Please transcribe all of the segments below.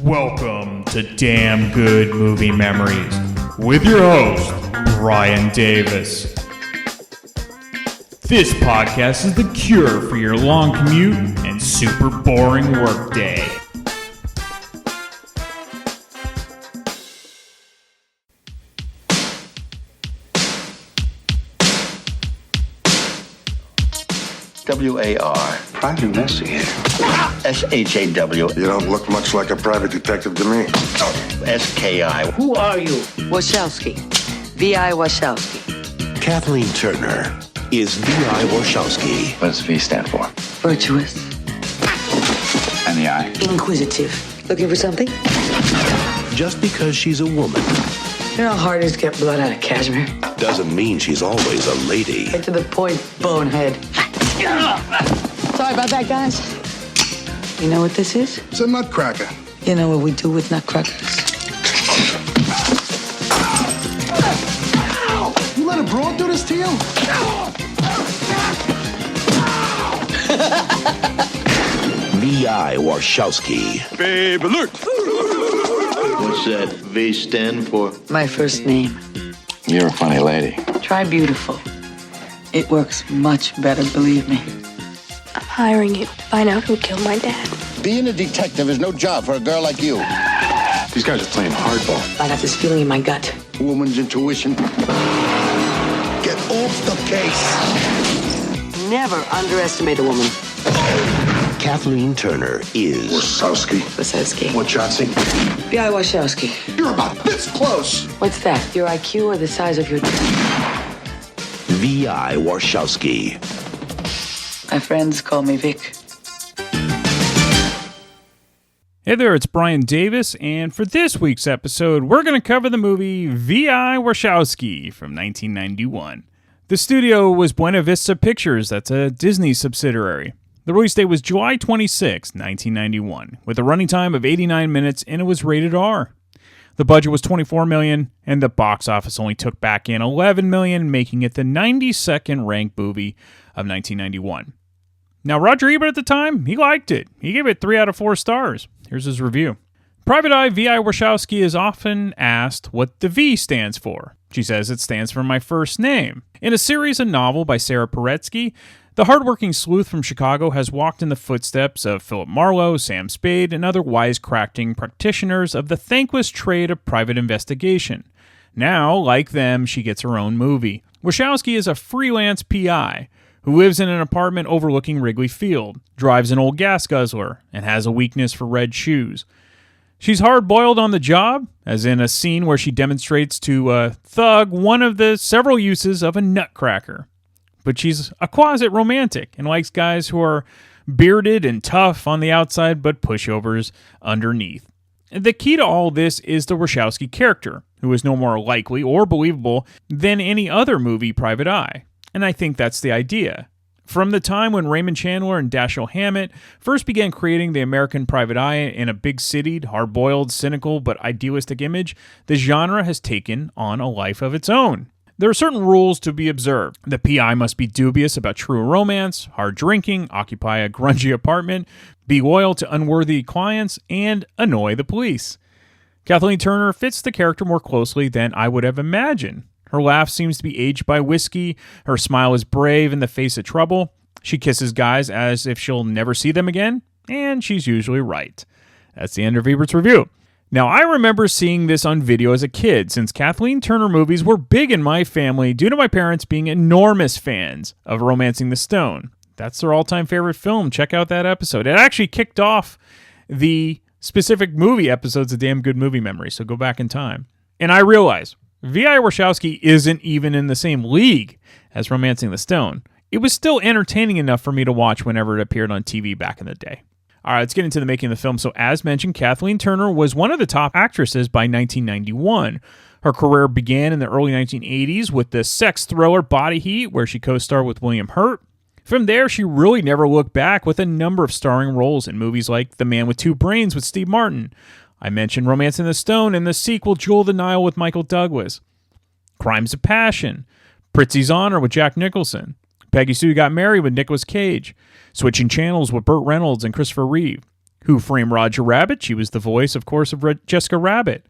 Welcome to Damn Good Movie Memories with your host, Brian Davis. This podcast is the cure for your long commute and super boring workday. W-A-R. Private investigator. S-H-A-W. You don't look much like a private detective to me. S-K-I. Who are you? Warshawski. V.I. Warshawski. Kathleen Turner is V.I. Warshawski. What does V stand for? Virtuous. And the I? Inquisitive. Looking for something? Just because she's a woman You know how hard it is to get blood out of cashmere? doesn't mean she's always a lady. Get to the point, bonehead. Sorry about that, guys. You know what this is? It's a nutcracker. You know what we do with nutcrackers? You let a broad do this to you? V.I. Warshawski. Babe alert! What's that V stand for? My first name. You're a funny lady. Try beautiful. It works much better, believe me. I'm hiring you to find out who killed my dad. Being a detective is no job for a girl like you. These guys are playing hardball. I got this feeling in my gut. Woman's intuition. Get off the case. Never underestimate a woman. Kathleen Turner is Warshawski. Warshawski. Warshawski. V.I. Warshawski. You're about this close. What's that? Your IQ or the size of your... V.I. Warshawski. My friends call me Vic. Hey there, it's Brian Davis, and for this week's episode, we're going to cover the movie V.I. Warshawski from 1991. The studio was Buena Vista Pictures, that's a Disney subsidiary. The release date was July 26, 1991, with a running time of 89 minutes, and it was rated R. The budget was $24 million, and the box office only took back in $11 million, making it the 92nd ranked movie of 1991. Now, Roger Ebert at the time, he liked it. He gave it 3 out of 4 stars. Here's his review. Private Eye V.I. Warshawski is often asked what the V stands for. She says it stands for my first name. In a series of novel by Sarah Paretsky, the hardworking sleuth from Chicago has walked in the footsteps of Philip Marlowe, Sam Spade, and other wisecracking practitioners of the thankless trade of private investigation. Now, like them, she gets her own movie. Warshawski is a freelance PI who lives in an apartment overlooking Wrigley Field, drives an old gas guzzler, and has a weakness for red shoes. She's hard-boiled on the job, as in a scene where she demonstrates to a thug one of the several uses of a nutcracker. But she's a closet romantic and likes guys who are bearded and tough on the outside but pushovers underneath. The key to all this is the Warshawski character, who is no more likely or believable than any other movie Private Eye. And I think that's the idea. From the time when Raymond Chandler and Dashiell Hammett first began creating the American Private Eye in a big-citied, hard-boiled, cynical, but idealistic image, the genre has taken on a life of its own. There are certain rules to be observed. The PI must be dubious about true romance, hard drinking, occupy a grungy apartment, be loyal to unworthy clients, and annoy the police. Kathleen Turner fits the character more closely than I would have imagined. Her laugh seems to be aged by whiskey, her smile is brave in the face of trouble, she kisses guys as if she'll never see them again, and she's usually right. That's the end of Ebert's review. Now, I remember seeing this on video as a kid, since Kathleen Turner movies were big in my family due to my parents being enormous fans of Romancing the Stone. That's their all-time favorite film. Check out that episode. It actually kicked off the specific movie episodes of Damn Good Movie Memory, so go back in time. And I realize V.I. Warshawski isn't even in the same league as Romancing the Stone. It was still entertaining enough for me to watch whenever it appeared on TV back in the day. All right, let's get into the making of the film. So as mentioned, Kathleen Turner was one of the top actresses by 1991. Her career began in the early 1980s with the sex thriller Body Heat, where she co-starred with William Hurt. From there, she really never looked back with a number of starring roles in movies like The Man with Two Brains with Steve Martin. I mentioned Romancing the Stone and the sequel Jewel of the Nile with Michael Douglas. Crimes of Passion, Prizzi's Honor with Jack Nicholson, Peggy Sue Got Married with Nicolas Cage, Switching Channels with Burt Reynolds and Christopher Reeve, Who Framed Roger Rabbit? She was the voice, of course, of Jessica Rabbit.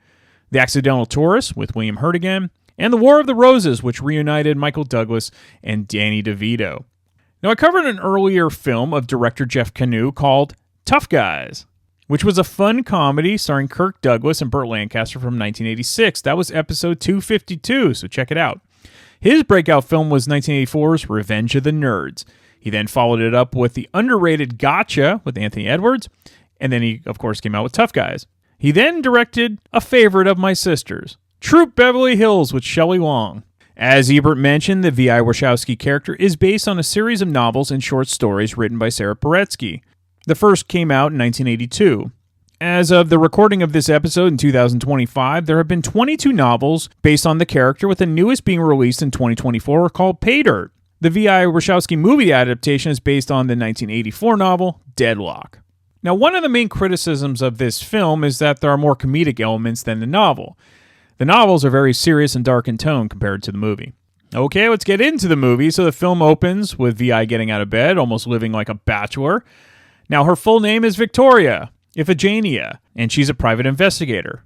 The Accidental Tourist with William Hurt again. And The War of the Roses, which reunited Michael Douglas and Danny DeVito. Now, I covered an earlier film of director Jeff Canoe called Tough Guys, which was a fun comedy starring Kirk Douglas and Burt Lancaster from 1986. That was episode 252, so check it out. His breakout film was 1984's Revenge of the Nerds. He then followed it up with the underrated Gotcha with Anthony Edwards, and then he, of course, came out with Tough Guys. He then directed a favorite of my sister's, Troop Beverly Hills with Shelley Long. As Ebert mentioned, the V.I. Warshawski character is based on a series of novels and short stories written by Sarah Paretsky. The first came out in 1982. As of the recording of this episode in 2025, there have been 22 novels based on the character, with the newest being released in 2024 called Pay Dirt. The V.I. Warshawski movie adaptation is based on the 1984 novel Deadlock. Now, one of the main criticisms of this film is that there are more comedic elements than the novel. The novels are very serious and dark in tone compared to the movie. Okay, let's get into the movie. So the film opens with Vi getting out of bed, almost living like a bachelor. Now, her full name is Victoria Iphigenia, and she's a private investigator.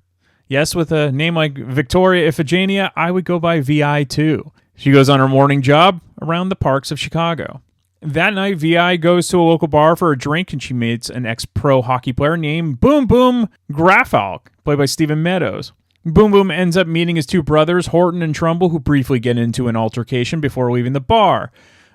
Yes, with a name like Victoria Iphigenia, I would go by Vi too. She goes on her morning job around the parks of Chicago. That night, Vi goes to a local bar for a drink, and she meets an ex-pro hockey player named Boom Boom Grafalk, played by Stephen Meadows. Boom Boom ends up meeting his two brothers, Horton and Trumbull, who briefly get into an altercation before leaving the bar.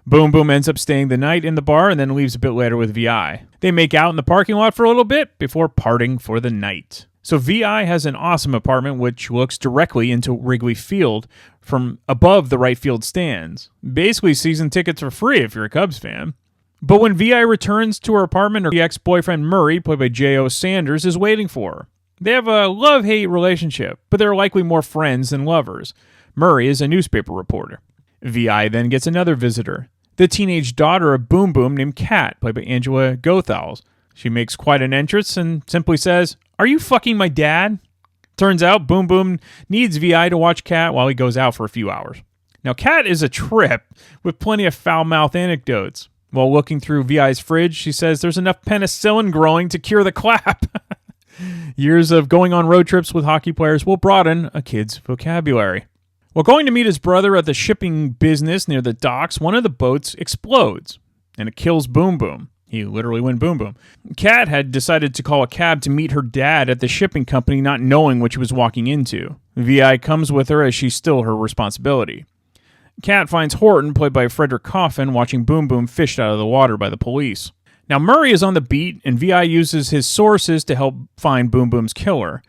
Boom Boom ends up staying the night in the bar and then leaves a bit later with Vi. They make out in the parking lot for a little bit before parting for the night. So Vi has an awesome apartment which looks directly into Wrigley Field from above the right field stands. Basically, season tickets are free if you're a Cubs fan. But when Vi returns to her apartment, her ex-boyfriend Murray, played by J.O. Sanders, is waiting for her. They have a love-hate relationship, but they're likely more friends than lovers. Murray is a newspaper reporter. Vi then gets another visitor, the teenage daughter of Boom Boom named Kat, played by Angela Goethals. She makes quite an entrance and simply says, "Are you fucking my dad?" Turns out Boom Boom needs Vi to watch Kat while he goes out for a few hours. Now, Kat is a trip with plenty of foul-mouthed anecdotes. While looking through Vi's fridge, she says there's enough penicillin growing to cure the clap. Years of going on road trips with hockey players will broaden a kid's vocabulary. While going to meet his brother at the shipping business near the docks, one of the boats explodes, and it kills Boom Boom. He literally went boom boom. Kat had decided to call a cab to meet her dad at the shipping company, not knowing what she was walking into. Vi comes with her as she's still her responsibility. Kat finds Horton, played by Frederick Coffin, watching Boom Boom fished out of the water by the police. Now, Murray is on the beat, and Vi uses his sources to help find Boom Boom's killer.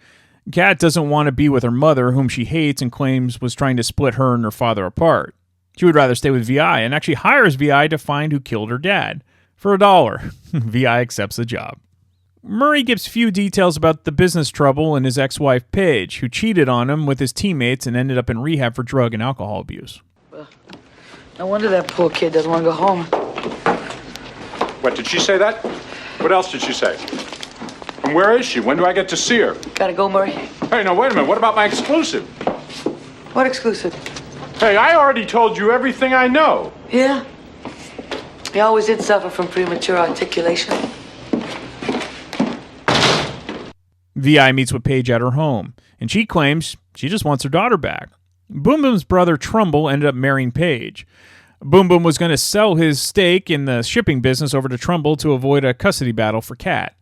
Kat doesn't want to be with her mother, whom she hates and claims was trying to split her and her father apart. She would rather stay with Vi and actually hires Vi to find who killed her dad. For $1, Vi accepts the job. Murray gives few details about the business trouble and his ex-wife Paige, who cheated on him with his teammates and ended up in rehab for drug and alcohol abuse. Well, no wonder that poor kid doesn't want to go home. What, did she say that? What else did she say? And where is she? When do I get to see her? Gotta go, Murray. Hey, no, wait a minute. What about my exclusive? What exclusive? Hey, I already told you everything I know. Yeah? He always did suffer from premature articulation. Vi meets with Paige at her home, and she claims she just wants her daughter back. Boom Boom's brother Trumbull ended up marrying Paige. Boom Boom was going to sell his stake in the shipping business over to Trumbull to avoid a custody battle for Kat.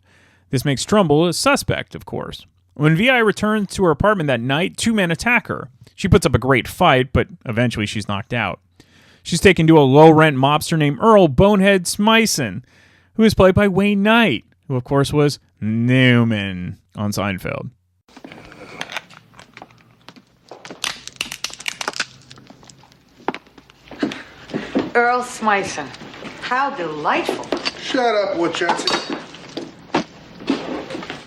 This makes Trumbull a suspect, of course. When Vi returns to her apartment that night, two men attack her. She puts up a great fight, but eventually she's knocked out. She's taken to a low-rent mobster named Earl Bonehead Smyson, who is played by Wayne Knight, who of course was Newman on Seinfeld. Earl Smyson. How delightful. Shut up, Warshawski.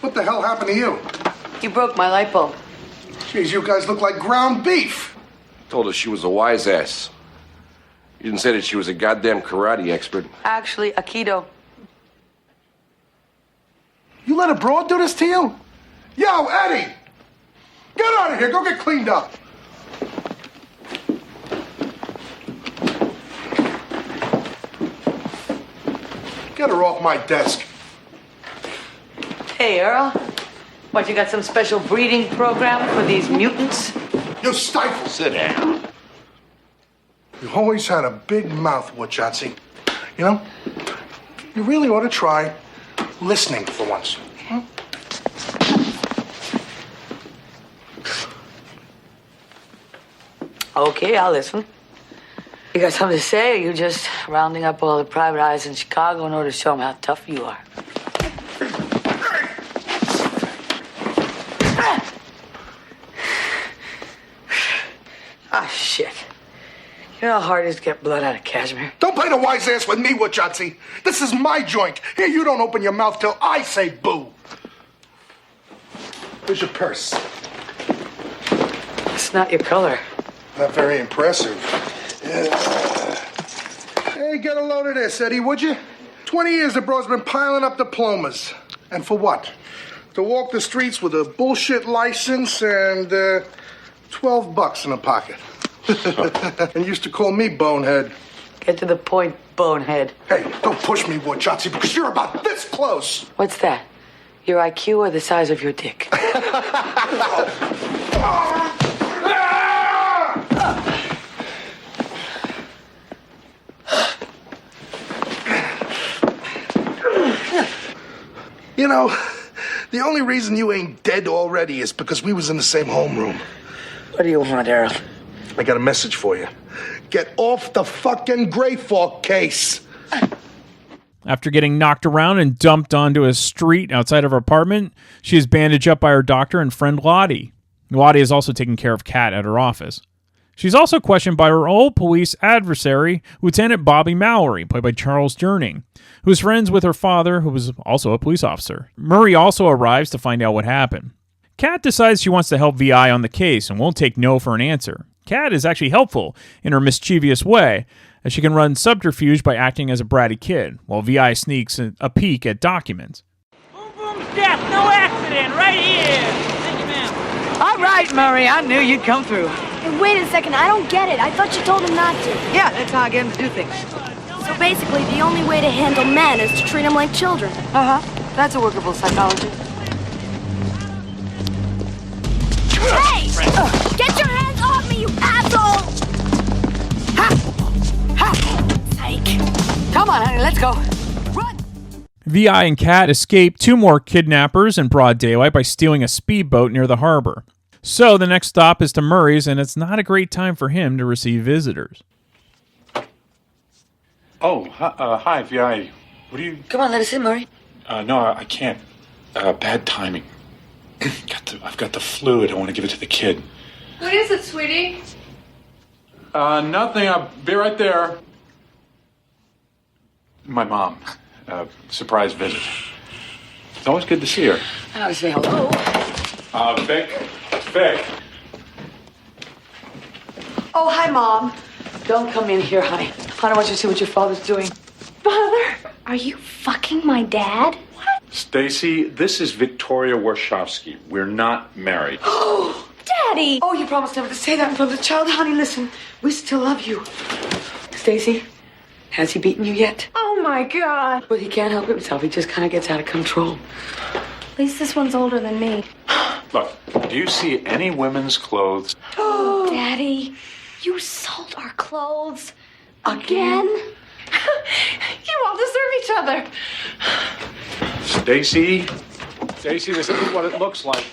What the hell happened to you? You broke my light bulb. Jeez, you guys look like ground beef. Told her she was a wise ass. You didn't say that she was a goddamn karate expert. Actually, Aikido. You let a broad do this to you? Yo, Eddie! Get out of here. Go get cleaned up. Get her off my desk. Hey, Earl. What, you got some special breeding program for these mutants? You stifle. Sit down. You always had a big mouth, Warshawski. You know, you really ought to try listening for once. Huh? Okay, I'll listen. You got something to say, or you just rounding up all the private eyes in Chicago in order to show them how tough you are? Ah, shit. You know how hard it is to get blood out of cashmere? Don't play the wise ass with me, Warshawski. This is my joint. Here, you don't open your mouth till I say boo. Where's your purse? It's not your color. Not very impressive. Hey, get a load of this, Eddie, would you? 20 years the bro's been piling up diplomas. And for what? To walk the streets with a bullshit license and $12 in the pocket. And used to call me bonehead. Get to the point, bonehead. Hey, don't push me, Warshawski, because you're about this close. What's that? Your IQ or the size of your dick? You know, the only reason you ain't dead already is because we was in the same homeroom. What do you want, Earl? I got a message for you. Get off the fucking Grey Fork case. After getting knocked around and dumped onto a street outside of her apartment, she is bandaged up by her doctor and friend Lottie. Lottie is also taking care of Kat at her office. She's also questioned by her old police adversary, Lieutenant Bobby Mallory, played by Charles Durning, who is friends with her father, who was also a police officer. Murray also arrives to find out what happened. Kat decides she wants to help VI on the case and won't take no for an answer. Kat is actually helpful in her mischievous way, as she can run subterfuge by acting as a bratty kid, while VI sneaks a peek at documents. Boom, boom, death, no accident, right here. Thank you, ma'am. All right, Murray, I knew you'd come through. Hey, wait a second, I don't get it. I thought you told him not to. Yeah, that's how I get him to do things. So basically, the only way to handle men is to treat them like children. Uh-huh. That's a workable psychology. Hey! Get your hands off me, you asshole! Ha! Ha! Psych. Come on, honey, let's go. Run! VI and Kat escape two more kidnappers in broad daylight by stealing a speedboat near the harbor. So the next stop is to Murray's, and it's not a great time for him to receive visitors. Oh, hi, VI. What do you... Come on, let us in, Murray. No, I can't. Bad timing. I've got the flu. I don't want to give it to the kid. What is it, sweetie? Nothing. I'll be right there. My mom. Surprise visit. It's always good to see her. I want to say hello. Vic. Vic. Oh, hi, Mom. Don't come in here, honey. I don't want you to see what your father's doing. Father? Are you fucking my dad? Stacy, this is Victoria Warshawski. We're not married. Oh, Daddy! Oh, you promised never to say that in front of the child. Honey, listen. We still love you. Stacy, has he beaten you yet? Oh, my God. Well, he can't help himself. He just kind of gets out of control. At least this one's older than me. Look, do you see any women's clothes? Oh, Daddy, you sold our clothes. Again? You all deserve each other. Stacy, this isn't what it looks like.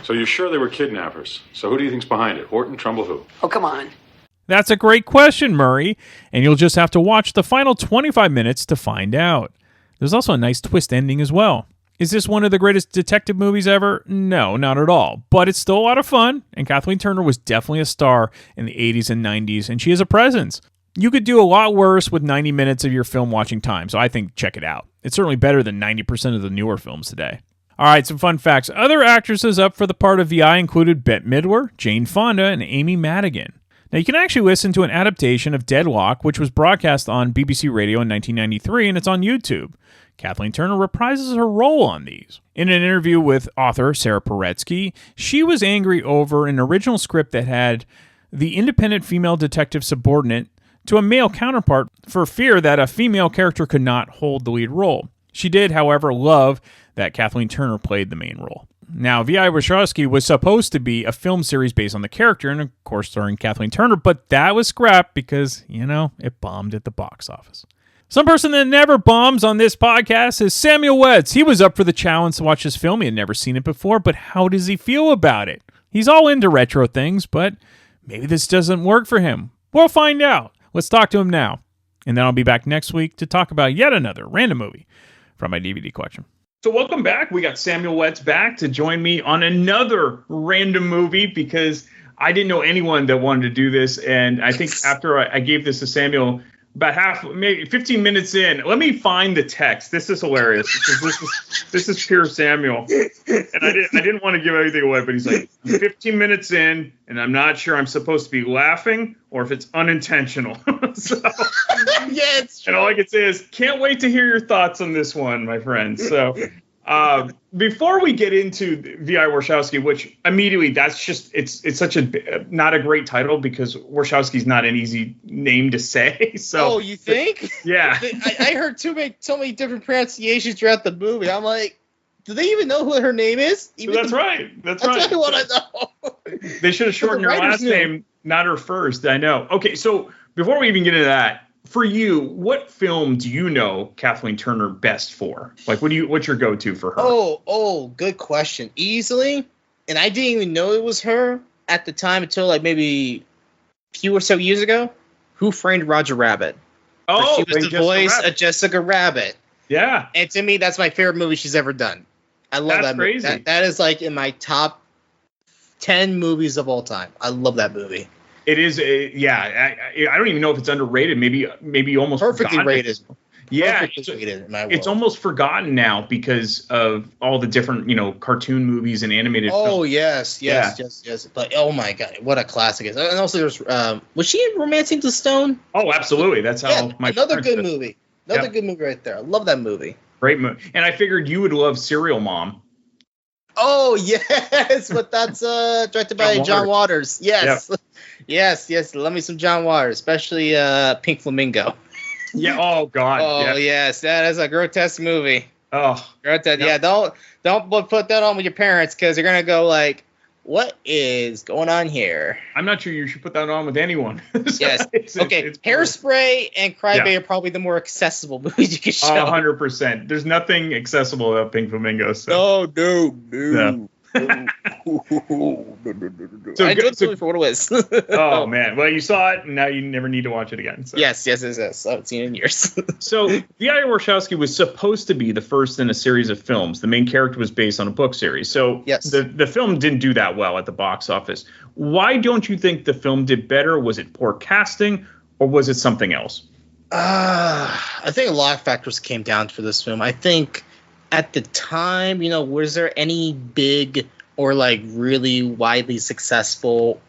So you're sure they were kidnappers? So who do you think's behind it? Horton, Trumbull, who? Oh, come on. That's a great question, Murray, and you'll just have to watch the final 25 minutes to find out. There's also a nice twist ending as well. Is this one of the greatest detective movies ever? No, not at all. But it's still a lot of fun, and Kathleen Turner was definitely a star in the 80s and 90s, and she has a presence. You could do a lot worse with 90 minutes of your film watching time, so I think check it out. It's certainly better than 90% of the newer films today. All right, some fun facts. Other actresses up for the part of VI included Bette Midler, Jane Fonda, and Amy Madigan. Now, you can actually listen to an adaptation of Deadlock, which was broadcast on BBC Radio in 1993, and it's on YouTube. Kathleen Turner reprises her role on these. In an interview with author Sarah Paretsky, she was angry over an original script that had the independent female detective subordinate to a male counterpart for fear that a female character could not hold the lead role. She did, however, love that Kathleen Turner played the main role. Now, V.I. Warshawski was supposed to be a film series based on the character and, of course, starring Kathleen Turner, but that was scrapped because, it bombed at the box office. Some person that never bombs on this podcast is Samuel Wetz. He was up for the challenge to watch this film. He had never seen it before, but how does he feel about it? He's all into retro things, but maybe this doesn't work for him. We'll find out. Let's talk to him now. And then I'll be back next week to talk about yet another random movie from my DVD collection. So welcome back. We got Samuel Wetz back to join me on another random movie because I didn't know anyone that wanted to do this. And I think after I gave this to Samuel, about maybe 15 minutes in, let me find the text. This is hilarious because this is pure Samuel. And I didn't want to give everything away, but he's like, 15 minutes in, and I'm not sure I'm supposed to be laughing or if it's unintentional. Yeah, it's true. And all I can say is, can't wait to hear your thoughts on this one, my friend. So before we get into V.I. Warshawski, which immediately it's such a not a great title because Warshawski's not an easy name to say. So you think? Yeah. I heard so many different pronunciations throughout the movie. I'm like, do they even know who her name is? That's right. That's right. That's what I know. They should have shortened her last name, not her first. I know. Okay, so before we even get into that, for you, what film do you know Kathleen Turner best for? Like, what's your go-to for her? Oh, good question. Easily, and I didn't even know it was her at the time until like maybe a few or so years ago. Who Framed Roger Rabbit? Oh, she was the voice of Jessica Rabbit. Yeah, and to me, that's my favorite movie she's ever done. I love that movie. Crazy. That is like in my top 10 movies of all time. I love that movie. It is, I don't even know if it's underrated. Maybe almost perfectly rated. Yeah, perfectly rated in my world. It's almost forgotten now because of all the different, cartoon movies and animated. Oh films. yes. But oh my god, what a classic it is! And also, there's was she in Romancing the Stone? Oh, absolutely. That's how another good movie. Another good movie right there. I love that movie. Great movie. And I figured you would love Serial Mom. Oh yes, but that's directed by John Waters. Yes. Yep. Yes. Love me some John Waters, especially Pink Flamingo. Yeah. Oh God. Oh yes, that is a grotesque movie. Oh. Grotesque. Yeah. Don't put that on with your parents because they're gonna go like, what is going on here? I'm not sure you should put that on with anyone. Yes. Okay. Hairspray and Crybaby are probably the more accessible movies you can show. 100%. There's nothing accessible about Pink Flamingo. So. No. So I enjoyed the movie for what it was. Oh man! Well, you saw it, and now you never need to watch it again. So. Yes. I haven't seen it in years. So, V.I. Warshawski was supposed to be the first in a series of films. The main character was based on a book series. So, yes. the film didn't do that well at the box office. Why don't you think the film did better? Was it poor casting, or was it something else? I think a lot of factors came down for this film. I think. At the time, was there any big or like really widely successful,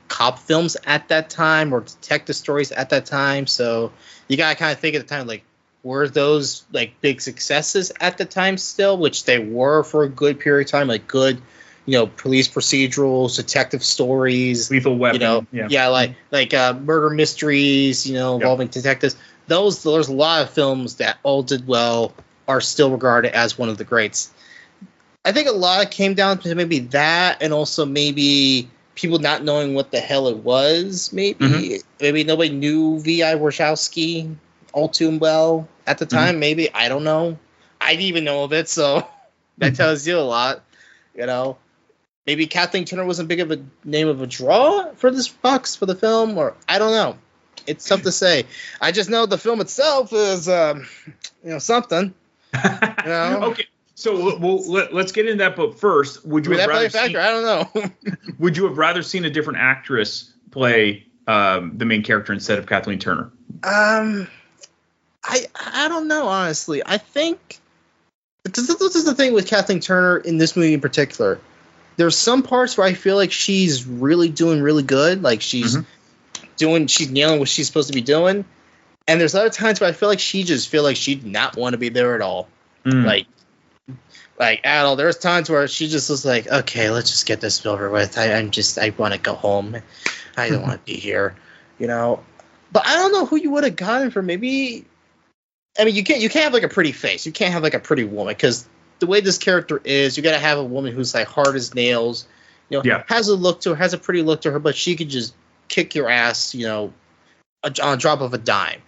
cop films at that time or detective stories at that time? So you gotta kind of think at the time, like, were those like big successes at the time still, which they were for a good period of time, like good, police procedurals, detective stories, Lethal Weapon, like murder mysteries, involving detectives. There's a lot of films that all did well. Are still regarded as one of the greats. I think a lot of came down to maybe that, and also maybe people not knowing what the hell it was. Maybe nobody knew V.I. Warshawski all too well at the time. Maybe, I don't know. I didn't even know of it, so that tells you a lot. Maybe Kathleen Turner wasn't big of a name of a draw for this box for the film, or I don't know. It's tough to say. I just know the film itself is, something. Okay, so let's get into that. But first, would you have rather seen, I don't know. Would you have rather seen a different actress play the main character instead of Kathleen Turner? I don't know, honestly. I think this is the thing with Kathleen Turner in this movie in particular. There's some parts where I feel like she's really doing really good, like she's nailing what she's supposed to be doing. And there's other times where I feel like she did not want to be there at all. Like at all. There's times where she just was like, okay, let's just get this over with. I want to go home. I don't want to be here, But I don't know who you would have gotten for maybe I mean, you can't have like a pretty face. You can't have like a pretty woman because the way this character is, you got to have a woman who's like hard as nails. Has a look to her, has a pretty look to her, but she could just kick your ass, on a drop of a dime.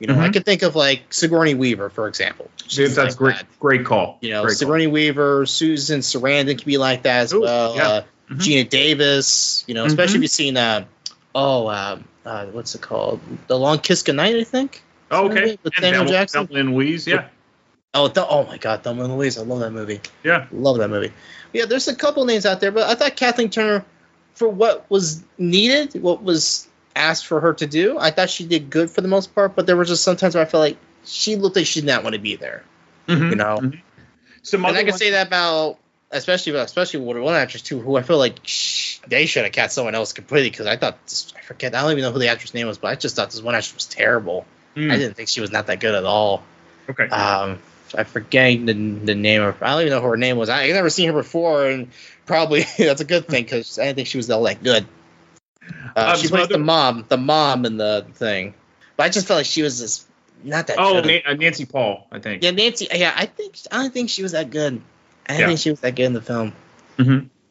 I could think of like Sigourney Weaver, for example. That's like great. That. Great call. Sigourney Weaver, Susan Sarandon can be like that as well. Yeah. Gina Davis, especially if you've seen, what's it called? The Long Kiss Goodnight, I think. Oh, okay. With Samuel Jackson. Thelma and Louise, yeah. Oh my God, Thelma and Louise. I love that movie. Yeah. Love that movie. Yeah, there's a couple names out there, but I thought Kathleen Turner, for what was needed, what was asked for her to do, I thought she did good for the most part, but there were just sometimes where I felt like she looked like she did not want to be there. And I can say that about, especially with one actress too, who I feel like they should have cast someone else completely, because I thought, I don't even know who the actress name was, but I just thought this one actress was terrible. I didn't think she was not that good at all. Okay. I forget the name of her. I don't even know who her name was. I've never seen her before, and probably that's a good thing because I didn't think she was all that good. She plays the mom in the thing, but I just felt like she was just not that good. Nancy Paul, I think. Yeah, Nancy. Yeah, I don't think she was that good. I didn't think she was that good in the film.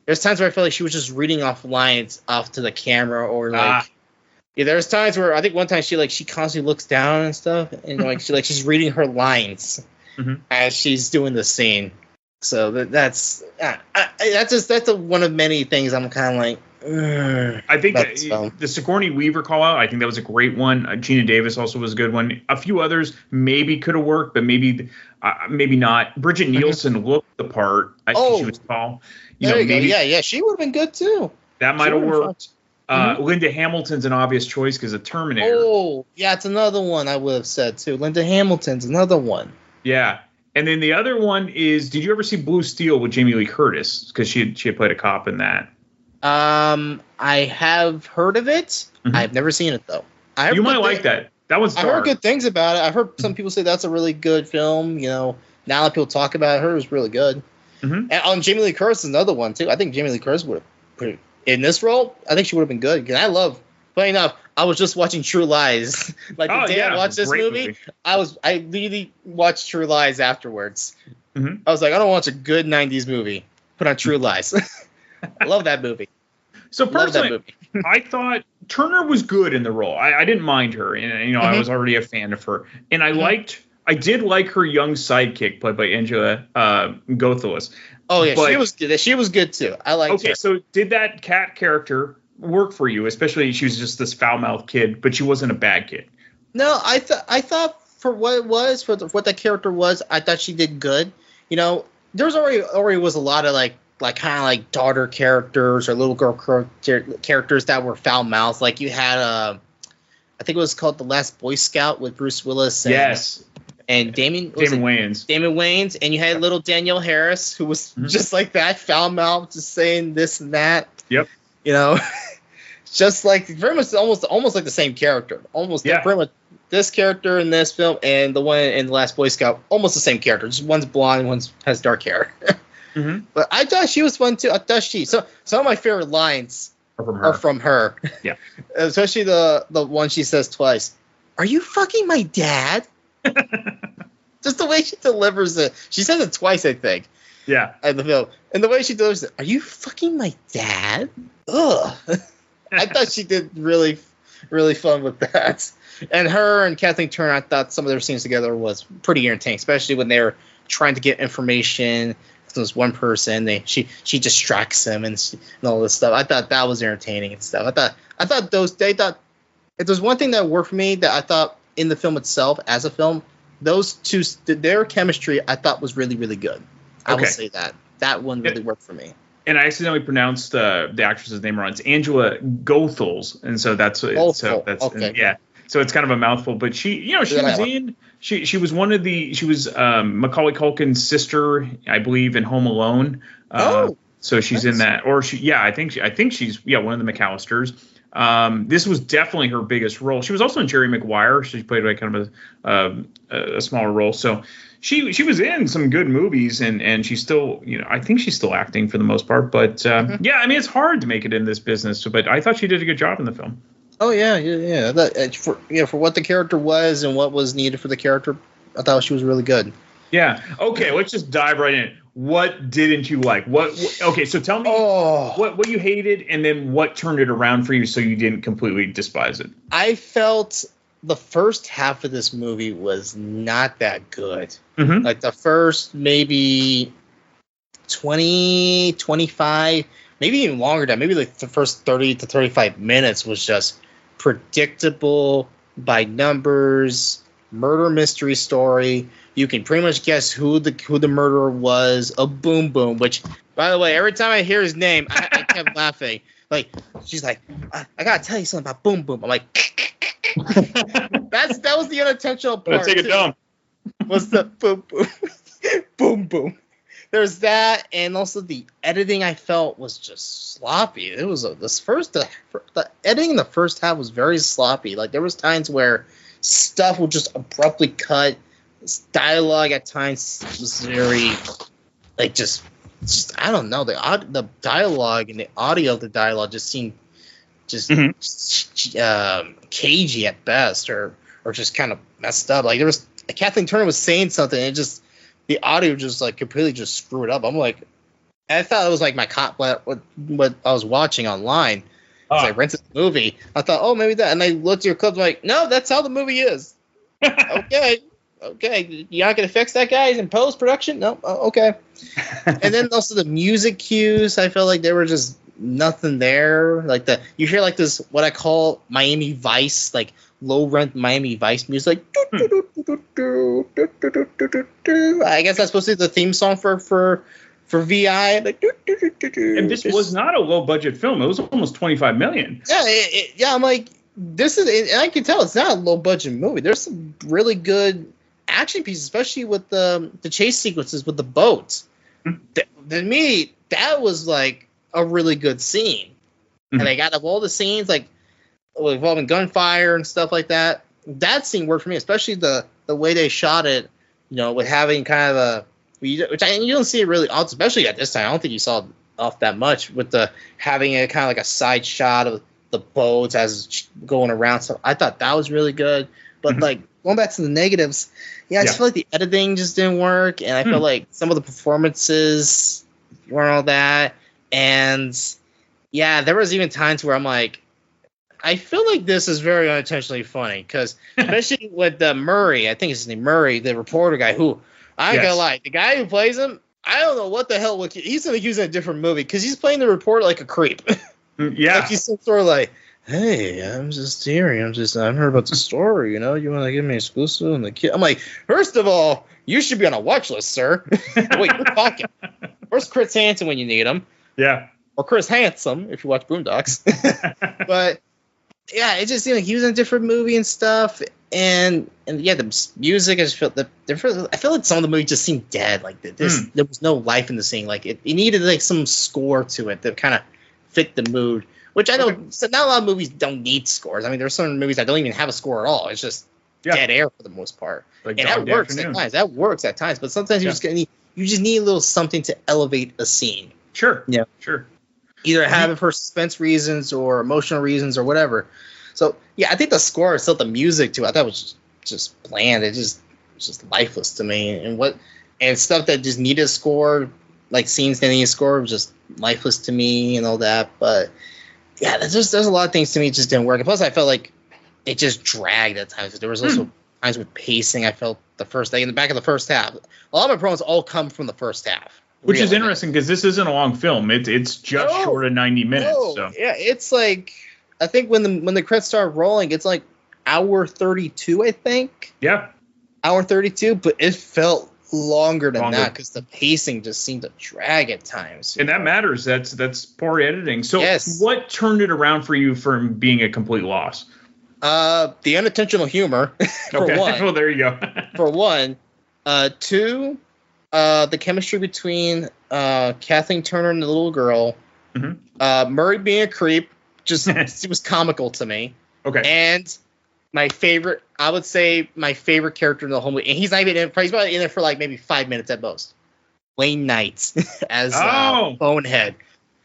There's times where I felt like she was just reading off lines off to the camera, or like. Yeah, there's times where I think one time she constantly looks down and stuff, and she's reading her lines as she's doing the scene. So that's one of many things I'm kind of like. I think the Sigourney Weaver call out, I think that was a great one. Gina Davis also was a good one. A few others maybe could have worked, but maybe not. Bridget Nielsen looked the part. I think she was tall. There you go. Yeah, she would have been good too. That might have worked. Linda Hamilton's an obvious choice because of Terminator. Oh, yeah, it's another one I would have said too. Linda Hamilton's another one. Yeah, and then the other one is, did you ever see Blue Steel with Jamie Lee Curtis? Because she had played a cop in that. I have heard of it. I've never seen it though. You might like that. That one's dark. I heard good things about it. I've heard some people say that's a really good film. Now that people talk about it, I heard it was really good. And Jamie Lee Curtis is another one too. I think Jamie Lee Curtis would have put in this role. I think she would have been good. Because funny enough, I was just watching True Lies. The day I watched this movie, I really watched True Lies afterwards. I was like, I don't watch a good 90s movie. Put on True Lies. I love that movie. So personally, I thought Turner was good in the role. I didn't mind her, and I was already a fan of her, and I did like her young sidekick played by Angela Goethals. Oh yeah, she was good. She was good too. I liked her. Okay, so did that cat character work for you? Especially she was just this foul-mouthed kid, but she wasn't a bad kid. No, I thought for what it was, for what that character was, I thought she did good. There's already was a lot of like kind of like daughter characters or little girl characters that were foul-mouthed. Like you had I think it was called The Last Boy Scout with Bruce Willis. And Damon Wayans, and you had little Danielle Harris, who was just like that, foul-mouthed, just saying this and that. Yep. Just like very much almost like the same character. Pretty much this character in this film and the one in The Last Boy Scout, almost the same character. Just one's blonde, one has dark hair. But I thought she was fun too. So some of my favorite lines are from her. Yeah. Especially the one she says twice. Are you fucking my dad? Just the way she delivers it. She says it twice, I think. Yeah. In the film. And the way she delivers it. Are you fucking my dad? Ugh. I thought she did really, really fun with that. And her and Kathleen Turner, I thought some of their scenes together was pretty entertaining, especially when they were trying to get information. There's one person, she distracts him and all this stuff. I thought that was entertaining and stuff. I thought if there's one thing that worked for me that I thought in the film itself as a film, those two, their chemistry I thought was really, really good. I will say that one really worked for me. And I accidentally pronounced the actress's name wrong. It's Angela Goethals, and so that's okay. Yeah. So it's kind of a mouthful, but she was one of she was Macaulay Culkin's sister, I believe, in Home Alone. So she's in that, or I think she's one of the McAllisters. This was definitely her biggest role. She was also in Jerry Maguire. She played like kind of a smaller role. So she was in some good movies, and she's still, I think she's still acting for the most part. But yeah, I mean, it's hard to make it in this business. But I thought she did a good job in the film. Oh yeah. For what the character was and what was needed for the character, I thought she was really good. Yeah. Okay, let's just dive right in. What didn't you like? Okay, so tell me what you hated, and then what turned it around for you so you didn't completely despise it. I felt the first half of this movie was not that good. Mm-hmm. Like the first maybe 20, 25, maybe even longer than maybe like the first 30 to 35 minutes was just predictable by numbers, murder mystery story. You can pretty much guess who the murderer was. A Boom Boom, which, by the way, every time I hear his name, I kept laughing. Like, she's like, I gotta tell you something about Boom Boom. I'm like, that was the unintentional part. Take a dump. Was the Boom Boom, Boom Boom. There's that, and also the editing I felt was just sloppy. It was the editing in the first half was very sloppy. Like there was times where stuff would just abruptly cut. Dialogue at times was very, like just I don't know, the dialogue and the audio of the dialogue just seemed cagey at best, or just kind of messed up. Like there was Kathleen Turner was saying something, and it just the audio just like completely just screwed up. I'm like, I thought it was like my what I was watching online. I rented the movie. I thought, oh, maybe that, and I looked at your clips, like, no, that's how the movie is. Okay, you're not gonna fix that, guys, in post production? No, okay. And then also the music cues, I felt like there were just nothing there. Like you hear like this what I call Miami Vice, like low rent Miami Vice music. Like, I guess that's supposed to be the theme song for VI. Like, and this was not a low budget film. It was almost $25 million. Yeah, I'm like, this is, and I can tell it's not a low budget movie. There's some really good action pieces, especially with the chase sequences with the boats. To me, that was like a really good scene. And like out of all the scenes, like involving gunfire and stuff like that, that scene worked for me, especially the way they shot it. You know, with having kind of a you don't see it really, especially at this time. I don't think you saw it off that much with the having a kind of like a side shot of the boats as it's going around. So I thought that was really good. But like going back to the negatives, I just feel like the editing just didn't work, and I feel like some of the performances weren't all that. And there was even times where I'm like, I feel like this is very unintentionally funny, because especially with Murray, I think it's his name, Murray, the reporter guy, who I ain't gonna lie, the guy who plays him, I don't know what the hell he's gonna use in a different movie, because he's playing the reporter like a creep. Yeah, like he's some sort of like, hey, I'm just here. I've heard about the story. You know, you want to give me exclusive and the kid. I'm like, first of all, you should be on a watch list, sir. Wait, you're talking. Where's Chris Hansen when you need him? Yeah, or Chris Handsome if you watch Boondocks. But yeah, it just seemed like he was in a different movie and stuff. And the music, I just felt I feel like some of the movie just seemed dead. Like there was no life in the scene. Like it needed like some score to it that kind of fit the mood, which I know not a lot of movies don't need scores. I mean, there are some movies that don't even have a score at all. It's just dead air for the most part, like, and that works at times. That works at times, but sometimes you just need a little something to elevate a scene. Sure. Yeah. Sure. Either have it for suspense reasons or emotional reasons or whatever. So yeah, I think the score itself, the music too, I thought was just bland. It was just lifeless to me, and stuff that just needed a score, like scenes that needed a score, was just lifeless to me and all that. But yeah, there's a lot of things to me just didn't work. And plus, I felt like it just dragged at times. There was also times with pacing. I felt in the back of the first half, a lot of my problems all come from the first half. Which is interesting, because this isn't a long film. It's just short of 90 minutes. So yeah, it's like, I think when the credits start rolling, it's like hour 32, I think. Yeah. Hour 32, but it felt longer than that, because the pacing just seemed to drag at times. And that matters. That's poor editing. So what turned it around for you from being a complete loss? The unintentional humor, for one. Well, there you go. For one. Two, the chemistry between Kathleen Turner and the little girl. Murray being a creep, it was comical to me. Okay. And my favorite character in the whole movie, and he's not even he's probably in there for like maybe 5 minutes at most. Wayne Knight as Bonehead.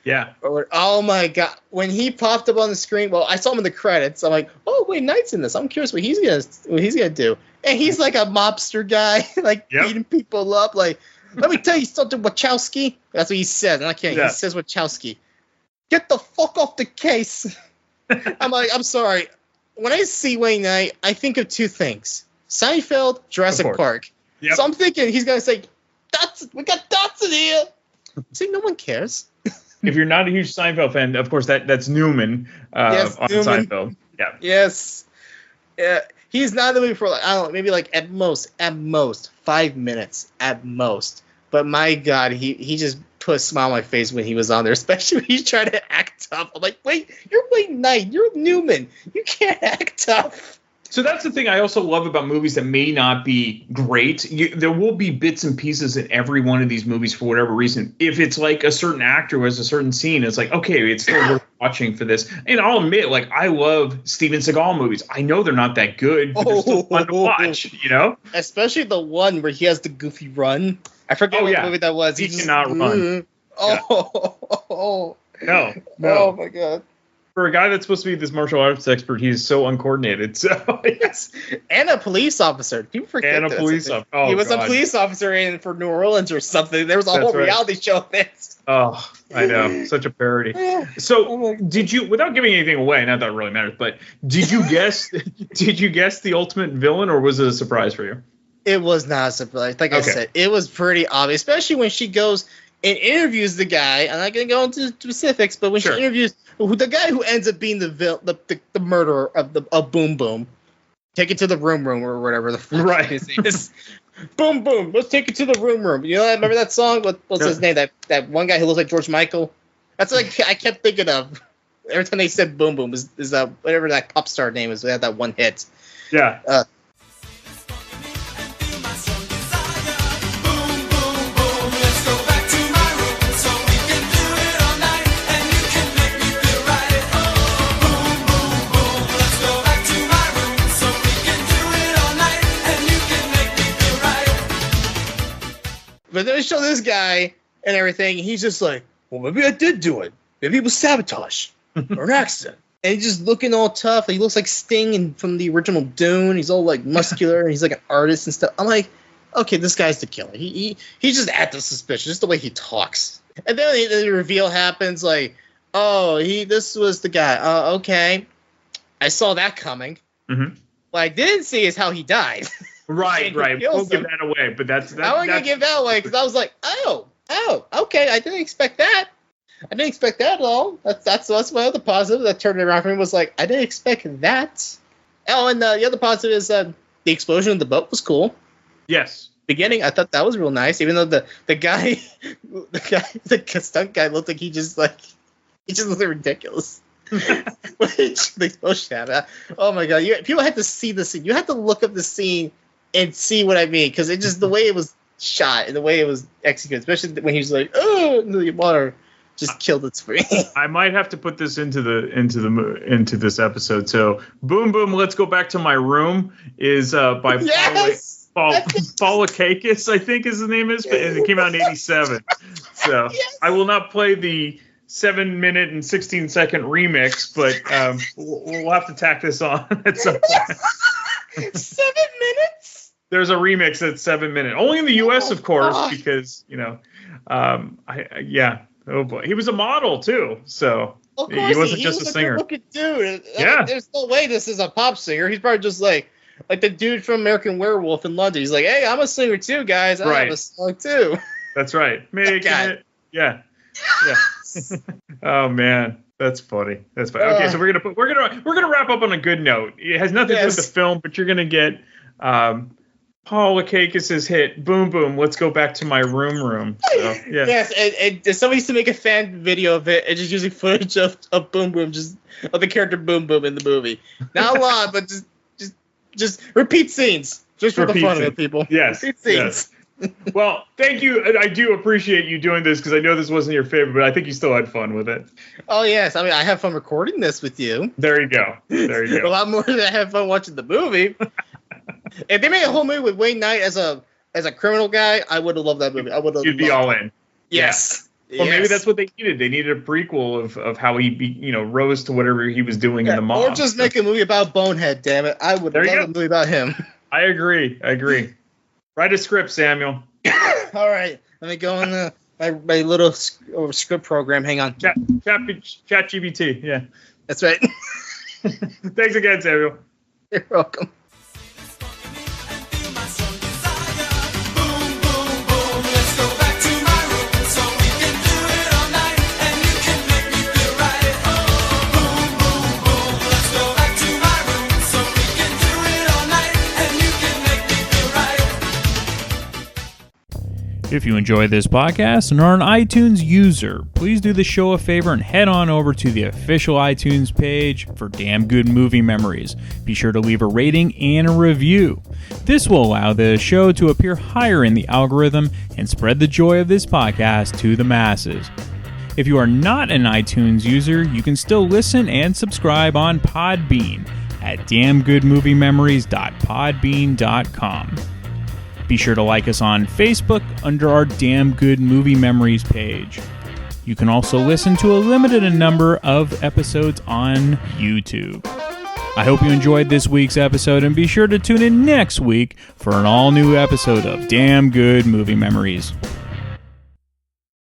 Yeah. Oh my god, when he popped up on the screen, well, I saw him in the credits. I'm like, oh, Wayne Knight's in this. I'm curious what he's gonna do. And he's like a mobster guy, like beating people up. Like, let me tell you something, Warshawski. That's what he says. And I can't. He says Warshawski. Get the fuck off the case. I'm like, I'm sorry. When I see Wayne Knight, I think of two things: Seinfeld, Jurassic Park. Yep. So I'm thinking he's gonna say, we got Dotson here. See, no one cares. If you're not a huge Seinfeld fan, of course that's Newman on Newman. Seinfeld. Yeah. Yes. Yeah. He's not in the movie for like, I don't know, maybe like at most 5 minutes at most. But my God, he just put a smile on my face when he was on there, especially when he's trying to act tough. I'm like, wait, you're Wayne Knight, you're Newman, you can't act tough. So that's the thing I also love about movies that may not be great. There will be bits and pieces in every one of these movies for whatever reason. If it's like a certain actor who has a certain scene, it's like, okay, it's still worth watching for this. And I'll admit, like, I love Steven Seagal movies. I know they're not that good, but they're still fun to watch, you know? Especially the one where he has the goofy run. I forget what movie that was. He cannot run. No. Oh, my God. For a guy that's supposed to be this martial arts expert, he's so uncoordinated. So yes, and a police officer. People forget. And a police officer. Oh, he was a police officer for New Orleans or something. There was a whole reality show of this. Oh, I know, such a parody. So, did you, without giving anything away, not that it really matters, but did you guess? Did you guess the ultimate villain, or was it a surprise for you? It was not a surprise. Like I said, it was pretty obvious, especially when she goes and interviews the guy. I'm not going to go into specifics, but when she interviews the guy who ends up being the murderer of Boom Boom, take it to the room or whatever the fuck his name is. Boom Boom, let's take it to the room. You know, remember that song? What's his name? That one guy who looks like George Michael. That's like I kept thinking of every time they said Boom Boom is that whatever that pop star name is. We had that one hit. Yeah. But then they show this guy and everything, and he's just like, well, maybe I did do it. Maybe it was sabotage or an accident. And he's just looking all tough. He looks like Sting from the original Dune. He's all like muscular, and he's like an artist and stuff. I'm like, okay, this guy's the killer. He's just acting suspicious, just the way he talks. And then the reveal happens, like, oh, this was the guy. Okay, I saw that coming. Mm-hmm. What I didn't see is how he died. Right. We'll give that away, but that's I wasn't gonna give that away because I was like, oh, okay, I didn't expect that. I didn't expect that at all. That's my other positive that turned it around for me was like, I didn't expect that. Oh, and the other positive is the explosion of the boat was cool. Yes. Beginning, I thought that was real nice, even though the stunt guy looked like he just looked ridiculous. Which the explosion happened. Oh my God! People had to see the scene. You had to look up the scene and see what I mean, because it just the way it was shot and the way it was executed, especially when he was like, "Oh, the water just killed it for me." I might have to put this into this episode. So, Boom Boom, let's go back to my room is by Paulakakis, I think his name is, and it came out in '87. So I will not play the 7-minute and 16-second remix, but we'll have to tack this on at some point. 7 minutes? There's a remix that's 7 minutes. Only in the U.S., of course, because, oh boy. He was a model, too, so he wasn't just a singer. Looking dude. Yeah. There's no way this is a pop singer. He's probably just like the dude from American Werewolf in London. He's like, hey, I'm a singer, too, guys. I have a song, too. That's right. Making it. Yeah. Oh man, that's funny. Okay, so we're gonna wrap up on a good note. It has nothing to do with the film, but you're gonna get Paulakakis' hit "Boom Boom." Let's go back to my room. So, yeah. Yes, and somebody used to make a fan video of it and just using footage of Boom Boom, just of the character Boom Boom in the movie. Not a lot, but just repeat scenes, just for the fun of it, people. Yes, repeat scenes. Yes. Well, thank you. I do appreciate you doing this because I know this wasn't your favorite, but I think you still had fun with it. Oh, yes. I mean, I have fun recording this with you. There you go. A lot more than I have fun watching the movie. If they made a whole movie with Wayne Knight as a criminal guy, I would have loved that movie. You'd be all in. Yes. Or maybe that's what they needed. They needed a prequel of how he rose to whatever he was doing in the mob. Or just make a movie about Bonehead, damn it. I would love a movie about him. I agree. Write a script, Samuel. All right. Let me go on my little script program. Hang on. Chat GPT. Yeah. That's right. Thanks again, Samuel. You're welcome. If you enjoy this podcast and are an iTunes user, please do the show a favor and head on over to the official iTunes page for Damn Good Movie Memories. Be sure to leave a rating and a review. This will allow the show to appear higher in the algorithm and spread the joy of this podcast to the masses. If you are not an iTunes user, you can still listen and subscribe on Podbean at damngoodmoviememories.podbean.com. Be sure to like us on Facebook under our Damn Good Movie Memories page. You can also listen to a limited number of episodes on YouTube. I hope you enjoyed this week's episode, and be sure to tune in next week for an all-new episode of Damn Good Movie Memories.